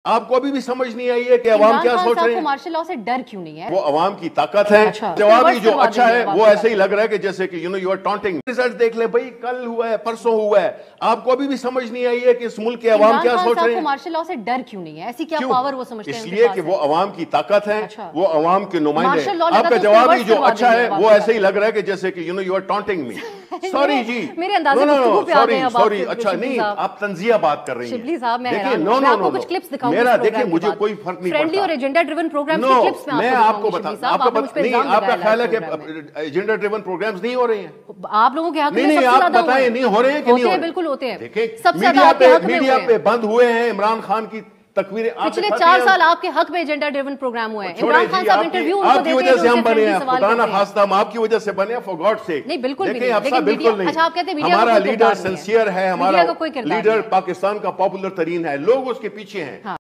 आपको अभी भी समझ नहीं आई है कि अवाम क्या सोच रहे हैं। मार्शल लॉ से डर क्यों नहीं है? वो अवाम की ताकत है। अच्छा, जवाब ही जो अच्छा है वो ऐसे ही लग रहा है कि जैसे कि यू आर टॉन्टिंग। रिजल्ट देख ले भाई, कल हुआ है, परसों हुआ है, आपको अभी भी समझ नहीं आई है कि इस मुल्क के अवाम क्या सोच रहे हैं। मार्शल लॉ से डर क्यों नहीं है? ऐसी क्या पावर वो समझते हैं? इसलिए कि वो अवाम की ताकत है। अच्छा। वो अवाम के नुमाइंदे। आपका तो जवाब ही जो अच्छा है वो ऐसे ही लग रहा है कि जैसे कि you are taunting me. Sorry जी, मेरे अंदाजे गुफ्तगू पे आ गए अब आप। सॉरी, अच्छा नहीं, आप तंजिया बात कर रही हैं। शिबली साहब, मैं देखिए, मैं आपको कुछ क्लिप्स दिखाऊंगी। मेरा देखिए, मुझे कोई फर्क नहीं पड़ता। फ्रेंडली और एजेंडा ड्रिवन प्रोग्राम्स की क्लिप्स मैं आपको बता, आपका ख्याल है कि एजेंडा ड्रिवन प्रोग्राम्स नहीं हो रहे हैं? आप लोगों के हक में नहीं, आप बताएं, नहीं हो रहे हैं कि नहीं हो रहे? बिल्कुल होते हैं। देखिए, मीडिया पे बंद हुए हैं इमरान खान की तकवीरें। पिछले 4 साल आपके हक में एजेंडा ड्रिवन प्रोग्राम हुए हैं। इमरान खान साहब इंटरव्यू उनको देते हैं, आपकी वजह से हम बने हैं, खुदा ना खास्ता हम आपकी वजह से बने हैं, फॉर गॉड सेक। नहीं, बिल्कुल भी नहीं। लेकिन बिल्कुल नहीं। अच्छा, आप कहते हैं मीडिया हमारा लीडर सिंसियर है, हमारा लीडर पाकिस्तान का पॉपुलर तरीन है, लोग उसके पीछे हैं।